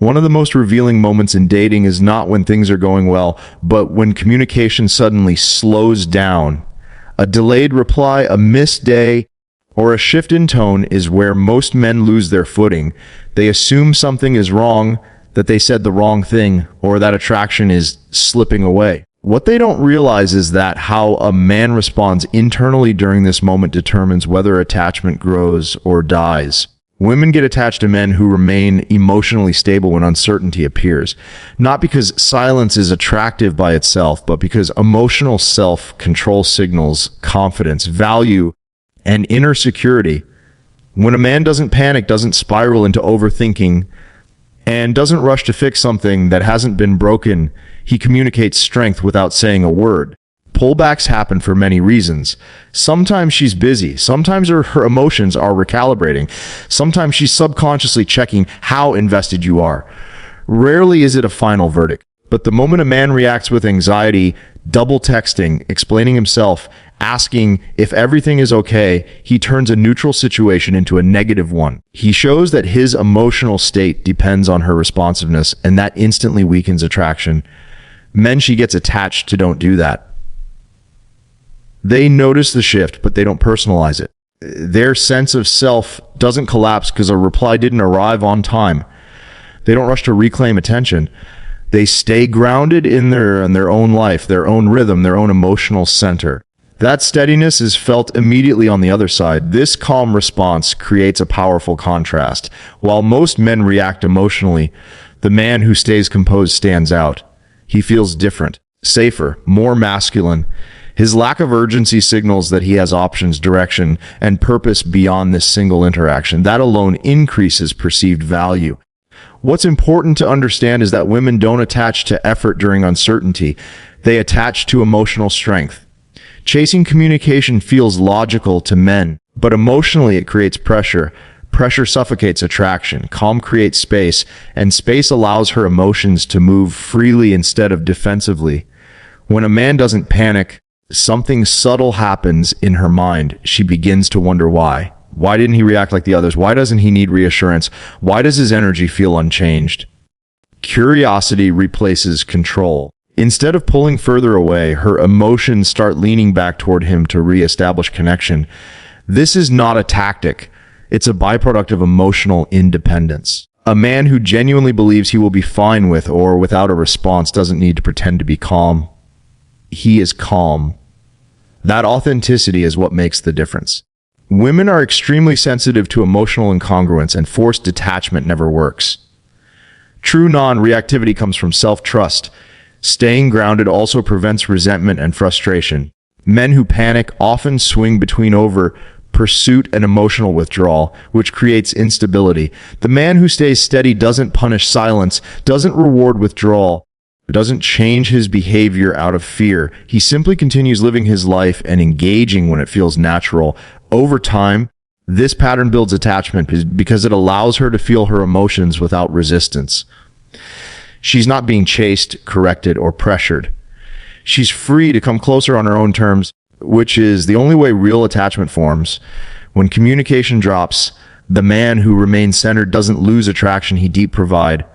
One of the most revealing moments in dating is not when things are going well, but when communication suddenly slows down. A delayed reply, a missed day, or a shift in tone is where most men lose their footing. They assume something is wrong, that they said the wrong thing, or that attraction is slipping away. What they don't realize is that how a man responds internally during this moment determines whether attachment grows or dies. Women get attached to men who remain emotionally stable when uncertainty appears, not because silence is attractive by itself, but because emotional self-control signals confidence, value, and inner security. When a man doesn't panic, doesn't spiral into overthinking, and doesn't rush to fix something that hasn't been broken, he communicates strength without saying a word. Pullbacks happen for many reasons. Sometimes she's busy. Sometimes her emotions are recalibrating. Sometimes she's subconsciously checking how invested you are. Rarely is it a final verdict. But the moment a man reacts with anxiety, double texting, explaining himself, asking if everything is okay, he turns a neutral situation into a negative one. He shows that his emotional state depends on her responsiveness, and that instantly weakens attraction. Men she gets attached to don't do that. They notice the shift, but they don't personalize it. Their sense of self doesn't collapse because a reply didn't arrive on time. They don't rush to reclaim attention. They stay grounded in their own life, their own rhythm, their own emotional center. That steadiness is felt immediately on the other side. This calm response creates a powerful contrast. While most men react emotionally, the man who stays composed stands out. He feels different, safer, more masculine. His lack of urgency signals that he has options, direction, and purpose beyond this single interaction. That alone increases perceived value. What's important to understand is that women don't attach to effort during uncertainty. They attach to emotional strength. Chasing communication feels logical to men, but emotionally it creates pressure. Pressure suffocates attraction. Calm creates space, and space allows her emotions to move freely instead of defensively. When a man doesn't panic, something subtle happens in her mind. She begins to wonder why. Why didn't he react like the others? Why doesn't he need reassurance? Why does his energy feel unchanged? Curiosity replaces control. Instead of pulling further away, her emotions start leaning back toward him to reestablish connection. This is not a tactic. It's a byproduct of emotional independence. A man who genuinely believes he will be fine with or without a response doesn't need to pretend to be calm. He is calm. That authenticity is what makes the difference. Women are extremely sensitive to emotional incongruence, and forced detachment never works. True non-reactivity comes from self-trust. Staying grounded also prevents resentment and frustration. Men who panic often swing between pursuit and emotional withdrawal, which creates instability. The man who stays steady doesn't punish silence, doesn't reward withdrawal, doesn't change his behavior out of fear. He simply continues living his life and engaging when it feels natural. Over time, this pattern builds attachment because it allows her to feel her emotions without resistance. She's not being chased, corrected, or pressured. She's free to come closer on her own terms, which is the only way real attachment forms. When communication drops, the man who remains centered doesn't lose attraction, he deep provide.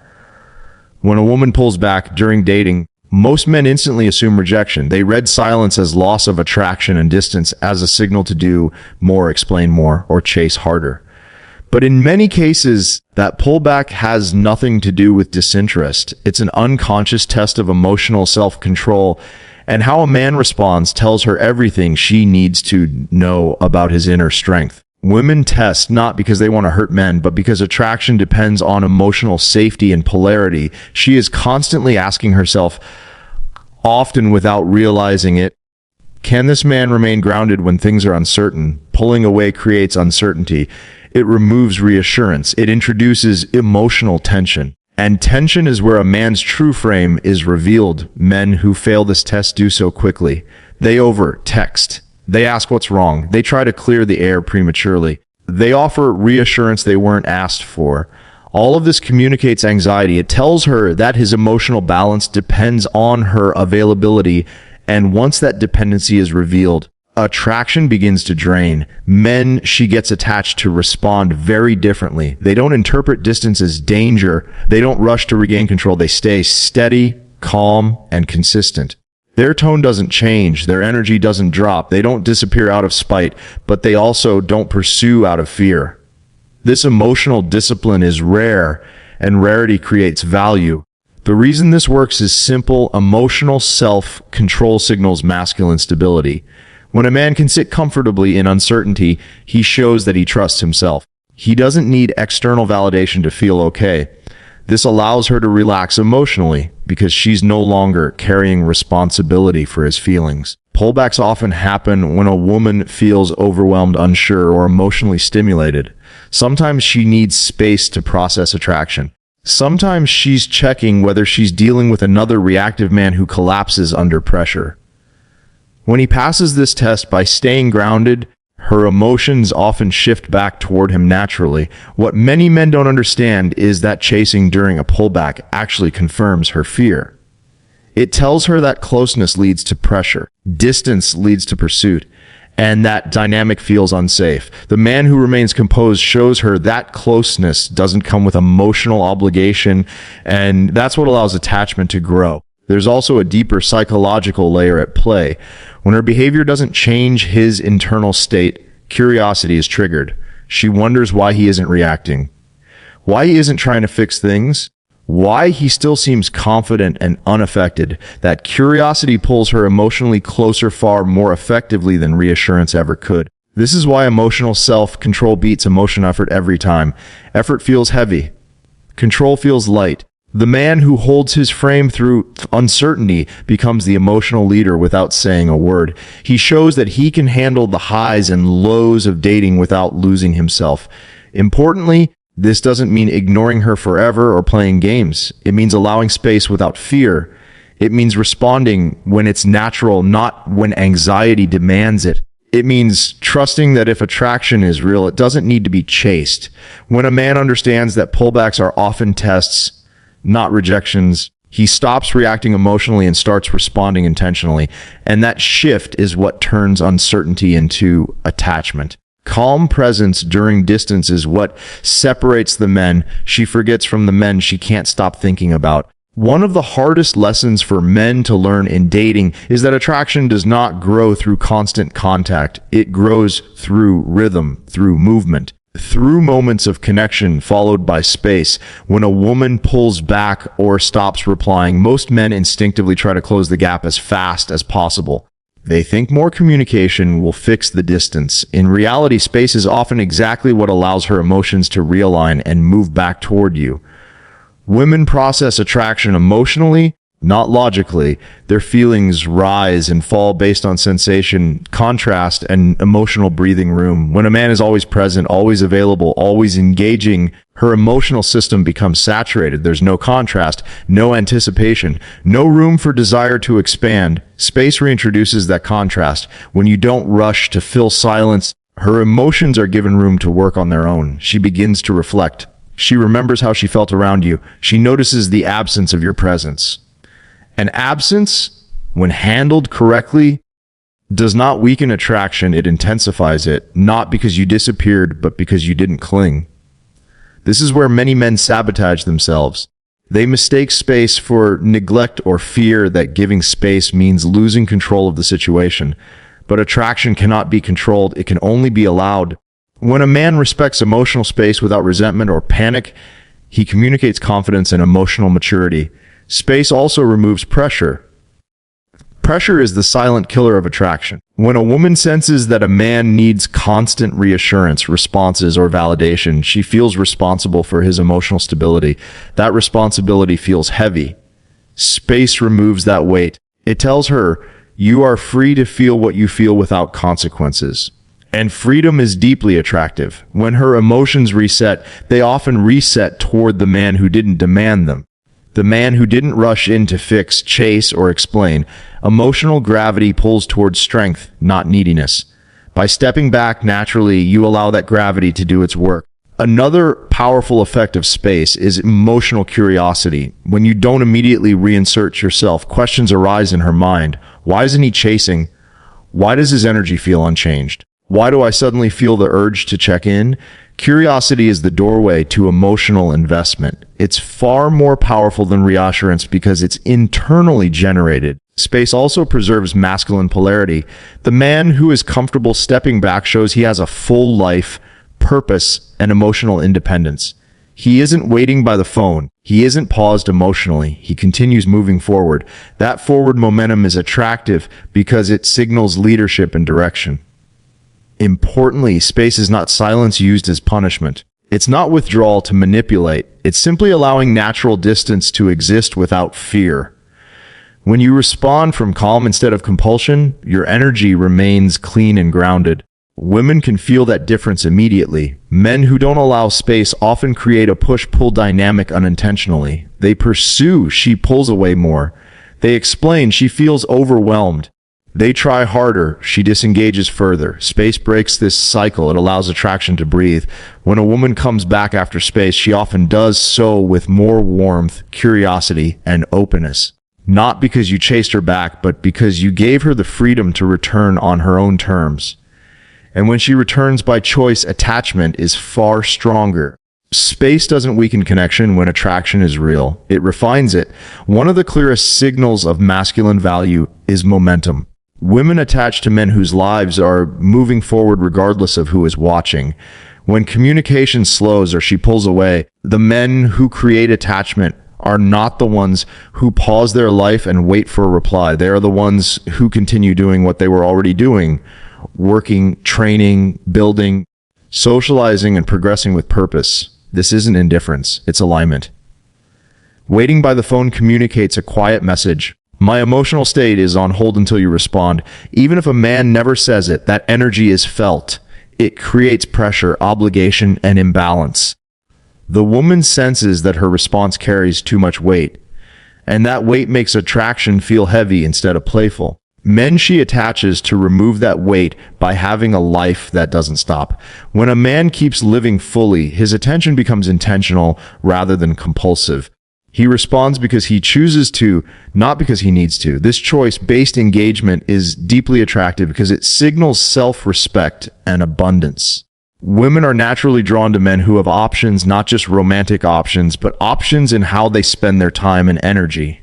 When a woman pulls back during dating, most men instantly assume rejection. They read silence as loss of attraction and distance as a signal to do more, explain more, or chase harder. But in many cases, that pullback has nothing to do with disinterest. It's an unconscious test of emotional self-control, and how a man responds tells her everything she needs to know about his inner strength. Women test not because they want to hurt men, but because attraction depends on emotional safety and polarity. She is constantly asking herself, often without realizing it, can this man remain grounded when things are uncertain? Pulling away creates uncertainty. It removes reassurance. It introduces emotional tension. And tension is where a man's true frame is revealed. Men who fail this test do so quickly. They over-text. They ask what's wrong. They try to clear the air prematurely. They offer reassurance they weren't asked for. All of this communicates anxiety. It tells her that his emotional balance depends on her availability, and once that dependency is revealed, attraction begins to drain. Men she gets attached to respond very differently. They don't interpret distance as danger. They don't rush to regain control. They stay steady, calm, and consistent. Their tone doesn't change. Their energy doesn't drop. They don't disappear out of spite, but they also don't pursue out of fear. This emotional discipline is rare, and rarity creates value. The reason this works is simple. Emotional self-control signals masculine stability. When a man can sit comfortably in uncertainty, he shows that he trusts himself. He doesn't need external validation to feel okay. This allows her to relax emotionally because she's no longer carrying responsibility for his feelings. Pullbacks often happen when a woman feels overwhelmed, unsure, or emotionally stimulated. Sometimes she needs space to process attraction. Sometimes she's checking whether she's dealing with another reactive man who collapses under pressure. When he passes this test by staying grounded, her emotions often shift back toward him naturally. What many men don't understand is that chasing during a pullback actually confirms her fear. It tells her that closeness leads to pressure, distance leads to pursuit, and that dynamic feels unsafe. The man who remains composed shows her that closeness doesn't come with emotional obligation, and that's what allows attachment to grow. There's also a deeper psychological layer at play. When her behavior doesn't change his internal state, curiosity is triggered. She wonders why he isn't reacting, why he isn't trying to fix things, why he still seems confident and unaffected. That curiosity pulls her emotionally closer far more effectively than reassurance ever could. This is why emotional self-control beats emotion effort every time. Effort feels heavy. Control feels light. The man who holds his frame through uncertainty becomes the emotional leader without saying a word. He shows that he can handle the highs and lows of dating without losing himself. Importantly, this doesn't mean ignoring her forever or playing games. It means allowing space without fear. It means responding when it's natural, not when anxiety demands it. It means trusting that if attraction is real, it doesn't need to be chased. When a man understands that pullbacks are often tests, not rejections, he stops reacting emotionally and starts responding intentionally. And that shift is what turns uncertainty into attachment. Calm presence during distance is what separates the men she forgets from the men she can't stop thinking about. One of the hardest lessons for men to learn in dating is that attraction does not grow through constant contact. It grows through rhythm, through movement, through moments of connection followed by space. When a woman pulls back or stops replying, most men instinctively try to close the gap as fast as possible. They think more communication will fix the distance. In reality, space is often exactly what allows her emotions to realign and move back toward you. Women process attraction emotionally, not logically. Their feelings rise and fall based on sensation, contrast, and emotional breathing room. When a man is always present, always available, always engaging, her emotional system becomes saturated. There's no contrast, no anticipation, no room for desire to expand. Space reintroduces that contrast. When you don't rush to fill silence, her emotions are given room to work on their own. She begins to reflect. She remembers how she felt around you. She notices the absence of your presence. An absence, when handled correctly, does not weaken attraction, it intensifies it, not because you disappeared, but because you didn't cling. This is where many men sabotage themselves. They mistake space for neglect or fear that giving space means losing control of the situation. But attraction cannot be controlled, it can only be allowed. When a man respects emotional space without resentment or panic, he communicates confidence and emotional maturity. Space also removes pressure. Pressure is the silent killer of attraction. When a woman senses that a man needs constant reassurance, responses, or validation, she feels responsible for his emotional stability. That responsibility feels heavy. Space removes that weight. It tells her, you are free to feel what you feel without consequences. And freedom is deeply attractive. When her emotions reset, they often reset toward the man who didn't demand them. The man who didn't rush in to fix, chase, or explain. Emotional gravity pulls towards strength, not neediness. By stepping back naturally, you allow that gravity to do its work. Another powerful effect of space is emotional curiosity. When you don't immediately reinsert yourself, questions arise in her mind. Why isn't he chasing? Why does his energy feel unchanged? Why do I suddenly feel the urge to check in? Curiosity is the doorway to emotional investment. It's far more powerful than reassurance because it's internally generated. Space also preserves masculine polarity. The man who is comfortable stepping back shows he has a full life, purpose, and emotional independence. He isn't waiting by the phone. He isn't paused emotionally. He continues moving forward. That forward momentum is attractive because it signals leadership and direction. Importantly, space is not silence used as punishment. It's not withdrawal to manipulate. It's simply allowing natural distance to exist without fear. When you respond from calm instead of compulsion, your energy remains clean and grounded. Women can feel that difference immediately. Men who don't allow space often create a push-pull dynamic unintentionally. They pursue, she pulls away more. They explain, she feels overwhelmed. They try harder, she disengages further. Space breaks this cycle. It allows attraction to breathe. When a woman comes back after space, she often does so with more warmth, curiosity, and openness. Not because you chased her back, but because you gave her the freedom to return on her own terms. And when she returns by choice, attachment is far stronger. Space doesn't weaken connection when attraction is real. It refines it. One of the clearest signals of masculine value is momentum. Women attach to men whose lives are moving forward regardless of who is watching. When communication slows or she pulls away, the men who create attachment are not the ones who pause their life and wait for a reply. They are the ones who continue doing what they were already doing. Working, training, building, socializing, and progressing with purpose. This isn't indifference, it's alignment. Waiting by the phone communicates a quiet message. My emotional state is on hold until you respond. Even if a man never says it, that energy is felt. It creates pressure, obligation, and imbalance. The woman senses that her response carries too much weight, and that weight makes attraction feel heavy instead of playful. Men she attaches to remove that weight by having a life that doesn't stop. When a man keeps living fully, his attention becomes intentional rather than compulsive. He responds because he chooses to, not because he needs to. This choice-based engagement is deeply attractive because it signals self-respect and abundance. Women are naturally drawn to men who have options, not just romantic options, but options in how they spend their time and energy.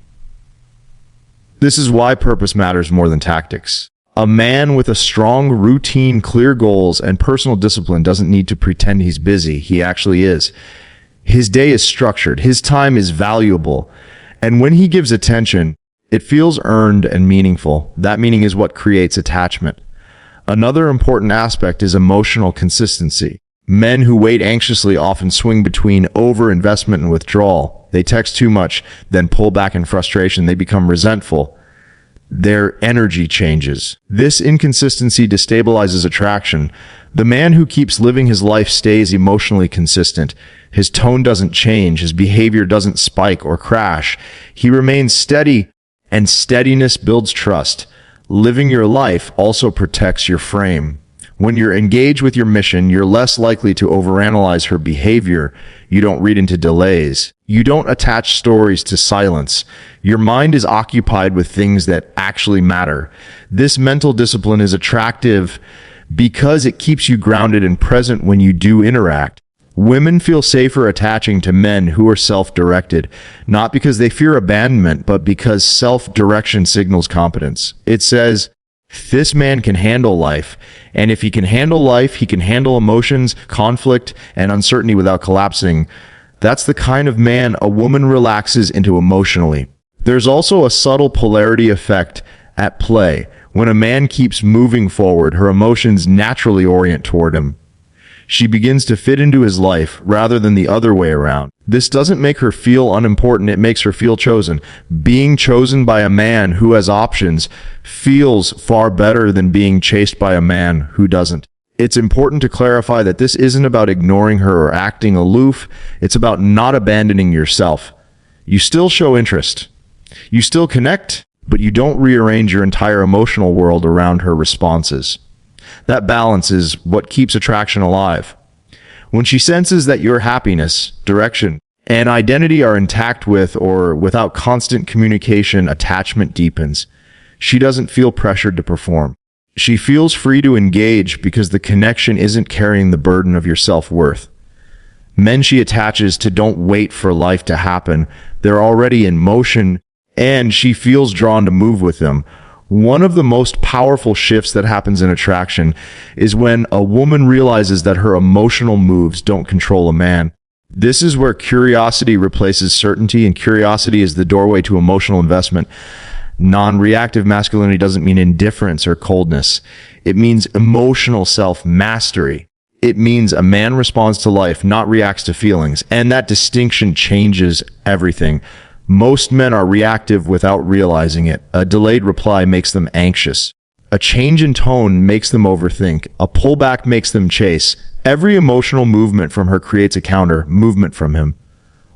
This is why purpose matters more than tactics. A man with a strong routine, clear goals, and personal discipline doesn't need to pretend he's busy. He actually is. His day is structured. His time is valuable. And when he gives attention, it feels earned and meaningful. That meaning is what creates attachment. Another important aspect is emotional consistency. Men who wait anxiously often swing between overinvestment and withdrawal. They text too much, then pull back in frustration. They become resentful. Their energy changes. This inconsistency destabilizes attraction. The man who keeps living his life stays emotionally consistent. His tone doesn't change. His behavior doesn't spike or crash. He remains steady, and steadiness builds trust. Living your life also protects your frame. When you're engaged with your mission, you're less likely to overanalyze her behavior. You don't read into delays. You don't attach stories to silence. Your mind is occupied with things that actually matter. This mental discipline is attractive because it keeps you grounded and present when you do interact. Women feel safer attaching to men who are self-directed, not because they fear abandonment, but because self-direction signals competence. It says, this man can handle life, and if he can handle life, he can handle emotions, conflict, and uncertainty without collapsing. That's the kind of man a woman relaxes into emotionally. There's also a subtle polarity effect at play. When a man keeps moving forward, her emotions naturally orient toward him. She begins to fit into his life rather than the other way around. This doesn't make her feel unimportant, it makes her feel chosen. Being chosen by a man who has options feels far better than being chased by a man who doesn't. It's important to clarify that this isn't about ignoring her or acting aloof. It's about not abandoning yourself. You still show interest. You still connect, but you don't rearrange your entire emotional world around her responses. That balance is what keeps attraction alive. When she senses that your happiness, direction, and identity are intact with or without constant communication, attachment deepens. She doesn't feel pressured to perform. She feels free to engage because the connection isn't carrying the burden of your self-worth. Men she attaches to don't wait for life to happen. They're already in motion, and she feels drawn to move with them. One of the most powerful shifts that happens in attraction is when a woman realizes that her emotional moves don't control a man. This is where curiosity replaces certainty, and curiosity is the doorway to emotional investment. Non-reactive masculinity doesn't mean indifference or coldness. It means emotional self-mastery. It means a man responds to life, not reacts to feelings, and that distinction changes everything. Most men are reactive without realizing it. A delayed reply makes them anxious. A change in tone makes them overthink. A pullback makes them chase. Every emotional movement from her creates a counter movement from him.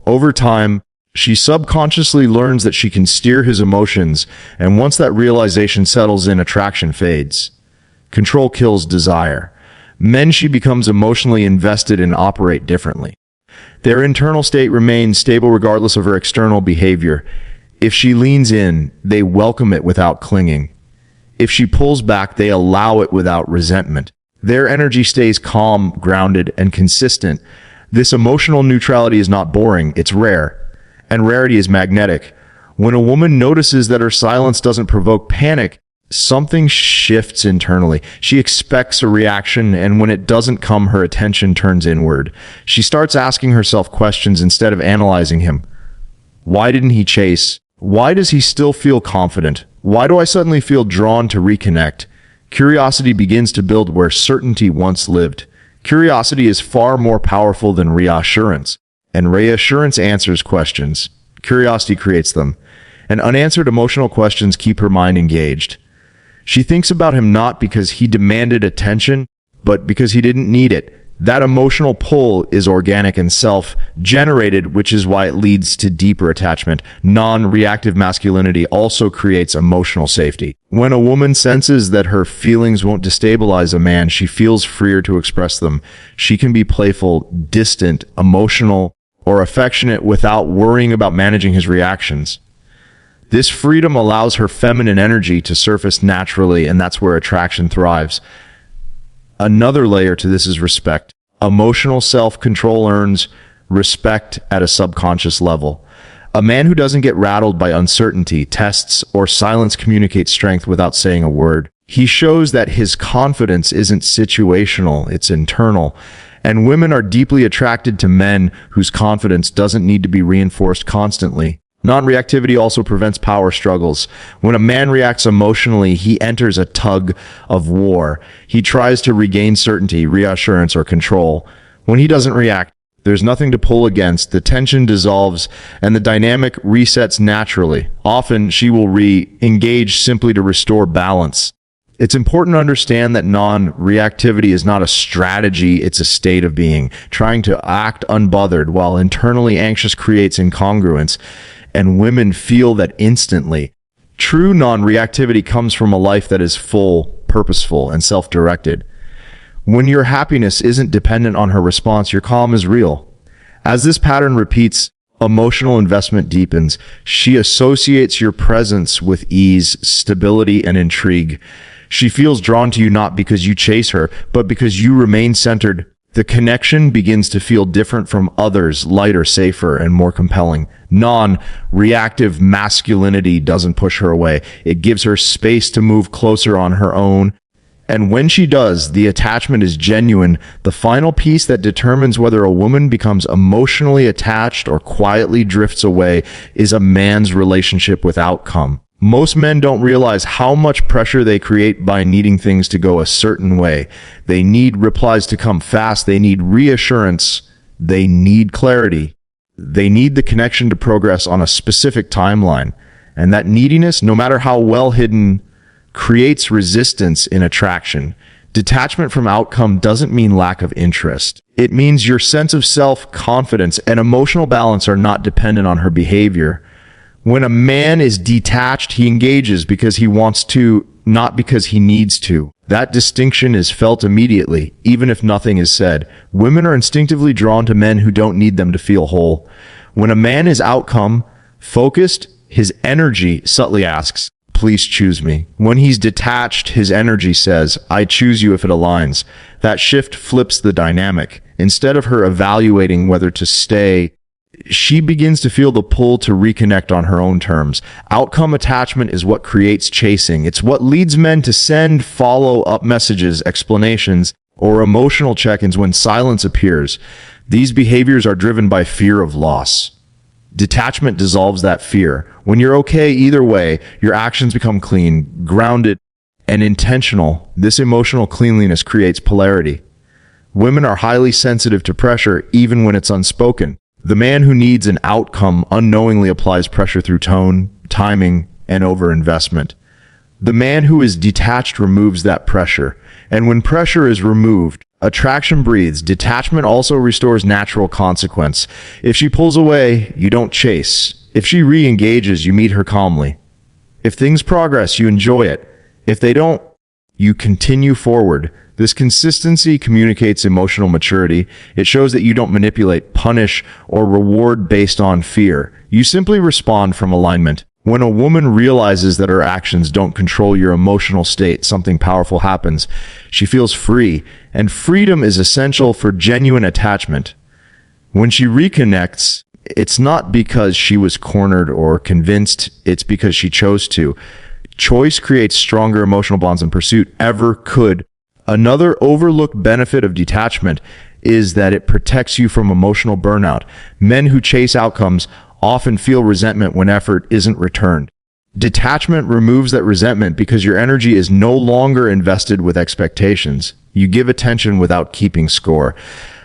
Over time, she subconsciously learns that she can steer his emotions, and once that realization settles in, attraction fades. Control kills desire. Men she becomes emotionally invested in operate differently. Their internal state remains stable regardless of her external behavior. If she leans in, they welcome it without clinging. If she pulls back, they allow it without resentment. Their energy stays calm, grounded, and consistent. This emotional neutrality is not boring, it's rare. And rarity is magnetic. When a woman notices that her silence doesn't provoke panic, something shifts internally. She expects a reaction, and when it doesn't come, her attention turns inward. She starts asking herself questions instead of analyzing him. Why didn't he chase? Why does he still feel confident? Why do I suddenly feel drawn to reconnect? Curiosity begins to build where certainty once lived. Curiosity is far more powerful than reassurance, and reassurance answers questions. Curiosity creates them, and unanswered emotional questions keep her mind engaged. She thinks about him not because he demanded attention, but because he didn't need it. That emotional pull is organic and self-generated, which is why it leads to deeper attachment. Non-reactive masculinity also creates emotional safety. When a woman senses that her feelings won't destabilize a man, she feels freer to express them. She can be playful, distant, emotional, or affectionate without worrying about managing his reactions. This freedom allows her feminine energy to surface naturally, and that's where attraction thrives. Another layer to this is respect. Emotional self-control earns respect at a subconscious level. A man who doesn't get rattled by uncertainty, tests, or silence communicates strength without saying a word. He shows that his confidence isn't situational, it's internal. And women are deeply attracted to men whose confidence doesn't need to be reinforced constantly. Non-reactivity also prevents power struggles. When a man reacts emotionally, he enters a tug of war. He tries to regain certainty, reassurance, or control. When he doesn't react, there's nothing to pull against. The tension dissolves, and the dynamic resets naturally. Often, she will re-engage simply to restore balance. It's important to understand that non-reactivity is not a strategy, it's a state of being. Trying to act unbothered while internally anxious creates incongruence, and women feel that instantly. True non-reactivity comes from a life that is full, purposeful, and self-directed. When your happiness isn't dependent on her response, your calm is real. As this pattern repeats, emotional investment deepens. She associates your presence with ease, stability, and intrigue. She feels drawn to you not because you chase her, but because you remain centered. The connection begins to feel different from others, lighter, safer, and more compelling. Non-reactive masculinity doesn't push her away. It gives her space to move closer on her own. And when she does, the attachment is genuine. The final piece that determines whether a woman becomes emotionally attached or quietly drifts away is a man's relationship with outcome. Most men don't realize how much pressure they create by needing things to go a certain way. They need replies to come fast. They need reassurance. They need clarity. They need the connection to progress on a specific timeline. And that neediness, no matter how well hidden, creates resistance in attraction. Detachment from outcome doesn't mean lack of interest. It means your sense of self, confidence, and emotional balance are not dependent on her behavior. When a man is detached, he engages because he wants to, not because he needs to. That distinction is felt immediately, even if nothing is said. Women are instinctively drawn to men who don't need them to feel whole. When a man is outcome focused, his energy subtly asks, please choose me. When he's detached, his energy says, I choose you if it aligns. That shift flips the dynamic. Instead of her evaluating whether to stay, she begins to feel the pull to reconnect on her own terms. Outcome attachment is what creates chasing. It's what leads men to send follow-up messages, explanations, or emotional check-ins when silence appears. These behaviors are driven by fear of loss. Detachment dissolves that fear. When you're okay either way, your actions become clean, grounded, and intentional. This emotional cleanliness creates polarity. Women are highly sensitive to pressure even when it's unspoken. The man who needs an outcome unknowingly applies pressure through tone, timing, and overinvestment. The man who is detached removes that pressure. And when pressure is removed, attraction breathes. Detachment also restores natural consequence. If she pulls away, you don't chase. If she re-engages, you meet her calmly. If things progress, you enjoy it. If they don't, you continue forward. This consistency communicates emotional maturity. It shows that you don't manipulate, punish, or reward based on fear. You simply respond from alignment. When a woman realizes that her actions don't control your emotional state, something powerful happens. She feels free, and freedom is essential for genuine attachment. When she reconnects, it's not because she was cornered or convinced, it's because she chose to. Choice creates stronger emotional bonds than pursuit ever could. Another overlooked benefit of detachment is that it protects you from emotional burnout. Men who chase outcomes often feel resentment when effort isn't returned. Detachment removes that resentment because your energy is no longer invested with expectations. You give attention without keeping score.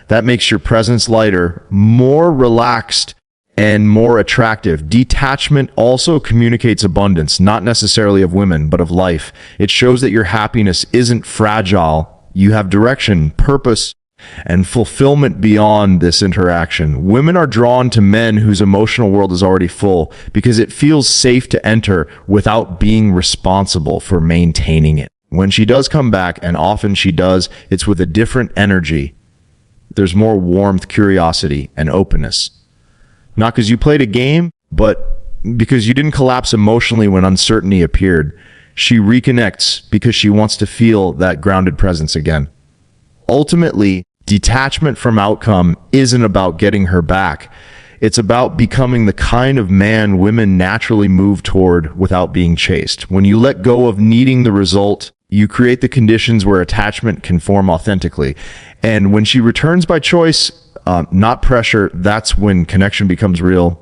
That makes your presence lighter, more relaxed, and more attractive. Detachment also communicates abundance, not necessarily of women, but of life. It shows that your happiness isn't fragile. You have direction, purpose, and fulfillment beyond this interaction. Women are drawn to men whose emotional world is already full because it feels safe to enter without being responsible for maintaining it. When she does come back, and often she does, it's with a different energy. There's more warmth, curiosity, and openness. Not because you played a game, but because you didn't collapse emotionally when uncertainty appeared. She reconnects because she wants to feel that grounded presence again. Ultimately, detachment from outcome isn't about getting her back. It's about becoming the kind of man women naturally move toward without being chased. When you let go of needing the result, you create the conditions where attachment can form authentically. And when she returns by choice, not pressure, that's when connection becomes real,